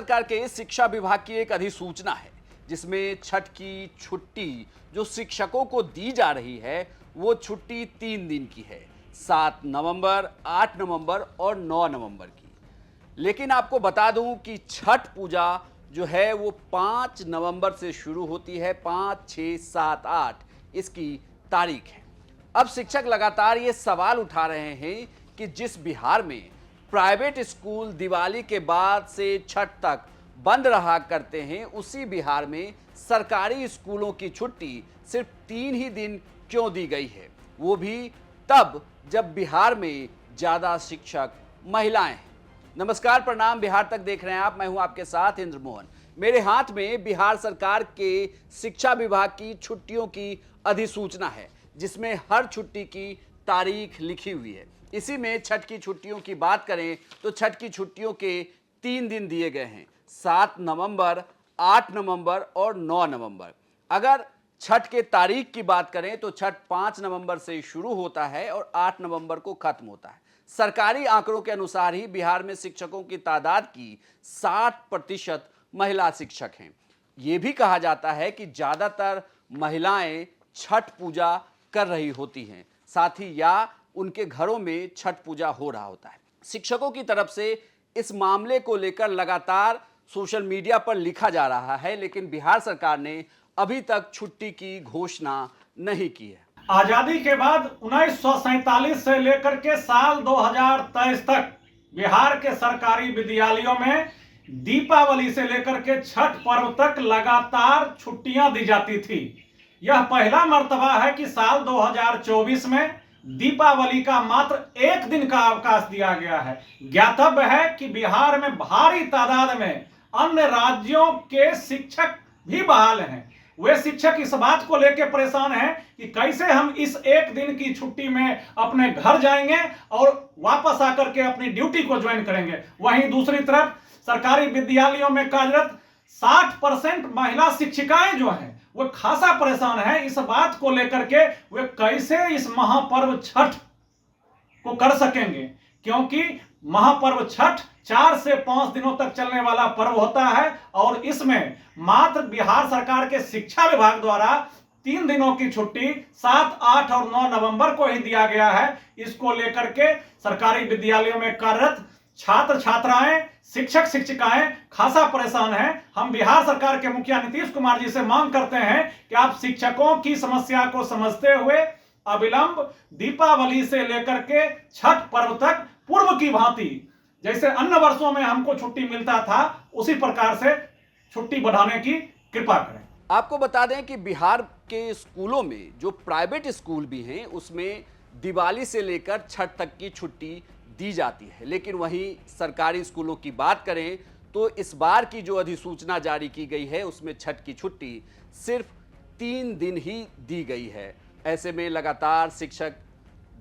सरकार के शिक्षा विभाग की एक अधिसूचना है जिसमें छठ की छुट्टी जो शिक्षकों को दी जा रही है वो छुट्टी 3 दिन की है, 7 नवंबर, 8 नवंबर और 9 नवंबर की। लेकिन आपको बता दूं कि छठ पूजा जो है वो 5 नवंबर से शुरू होती है, 5, 6, 7, 8 इसकी तारीख है। अब शिक्षक लगातार ये सवाल उठा रहे हैं कि जिस बिहार में प्राइवेट स्कूल दिवाली के बाद से छठ तक बंद रहा करते हैं, उसी बिहार में सरकारी स्कूलों की छुट्टी सिर्फ 3 ही दिन क्यों दी गई है, वो भी तब जब बिहार में ज़्यादा शिक्षक महिलाएं हैं। नमस्कार, प्रणाम, बिहार तक देख रहे हैं आप। मैं हूं आपके साथ इंद्र मोहन। मेरे हाथ में बिहार सरकार के शिक्षा विभाग की छुट्टियों की अधिसूचना है जिसमें हर छुट्टी की तारीख लिखी हुई है। इसी में छठ की छुट्टियों की बात करें तो छठ की छुट्टियों के 3 दिन दिए गए हैं, 7 नवंबर, 8 नवंबर और 9 नवंबर। अगर छठ के तारीख की बात करें तो छठ 5 नवंबर से शुरू होता है और 8 नवंबर को खत्म होता है। सरकारी आंकड़ों के अनुसार ही बिहार में शिक्षकों की तादाद की 60% महिला शिक्षक हैं। ये भी कहा जाता है कि ज़्यादातर महिलाएं छठ पूजा कर रही होती हैं, साथ ही या उनके घरों में छठ पूजा हो रहा होता है। शिक्षकों की तरफ से इस मामले को लेकर लगातार सोशल मीडिया पर लिखा जा रहा है, लेकिन बिहार सरकार ने अभी तक छुट्टी की घोषणा नहीं की है। आजादी के बाद 1947 से लेकर के साल 2023 तक बिहार के सरकारी विद्यालयों में दीपावली से लेकर के छठ पर्व तक लगातार छुट्टियां दी जाती थी। यह पहला मर्तबा है कि साल 2024 में दीपावली का मात्र 1 दिन का अवकाश दिया गया है। ज्ञातव्य है कि बिहार में भारी तादाद में अन्य राज्यों के शिक्षक भी बहाल हैं। वे शिक्षक इस बात को लेकर परेशान हैं कि कैसे हम इस 1 दिन की छुट्टी में अपने घर जाएंगे और वापस आकर के अपनी ड्यूटी को ज्वाइन करेंगे। वहीं दूसरी तरफ सरकारी विद्यालयों में कार्यरत 60% महिला शिक्षिकाएं जो हैं वो खासा परेशान है इस बात को लेकर के वे कैसे इस महापर्व छठ को कर सकेंगे, क्योंकि महापर्व छठ 4 से 5 दिनों तक चलने वाला पर्व होता है और इसमें मात्र बिहार सरकार के शिक्षा विभाग द्वारा 3 दिनों की छुट्टी 7, 8 और 9 नवंबर को ही दिया गया है। इसको लेकर के सरकारी विद्यालयों में कार्यरत छात्र छात्राएं, शिक्षक शिक्षिकाएं खासा परेशान हैं। हम बिहार सरकार के मुखिया नीतीश कुमार जी से मांग करते हैं कि आप शिक्षकों की समस्या को समझते हुए अविलंब दीपावली से लेकर के छठ पर्व तक पूर्व की भांति जैसे अन्य वर्षों में हमको छुट्टी मिलता था उसी प्रकार से छुट्टी बढ़ाने की कृपा करें। आपको बता दें कि बिहार के स्कूलों में जो प्राइवेट स्कूल भी हैं उसमें दिवाली से लेकर छठ तक की छुट्टी दी जाती है, लेकिन वहीं सरकारी स्कूलों की बात करें तो इस बार की जो अधिसूचना जारी की गई है उसमें छठ की छुट्टी सिर्फ 3 दिन ही दी गई है। ऐसे में लगातार शिक्षक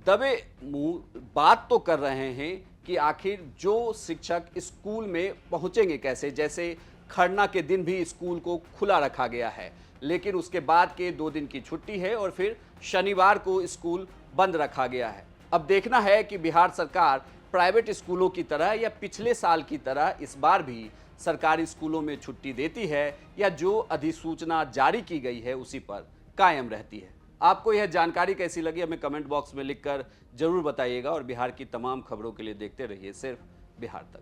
दबे मुंह बात तो कर रहे हैं कि आखिर जो शिक्षक स्कूल में पहुंचेंगे कैसे। जैसे खरना के दिन भी स्कूल को खुला रखा गया है, लेकिन उसके बाद के 2 दिन की छुट्टी है और फिर शनिवार को स्कूल बंद रखा गया है। अब देखना है कि बिहार सरकार प्राइवेट स्कूलों की तरह या पिछले साल की तरह इस बार भी सरकारी स्कूलों में छुट्टी देती है या जो अधिसूचना जारी की गई है उसी पर कायम रहती है। आपको यह जानकारी कैसी लगी हमें कमेंट बॉक्स में लिखकर जरूर बताइएगा और बिहार की तमाम खबरों के लिए देखते रहिए सिर्फ बिहार तक।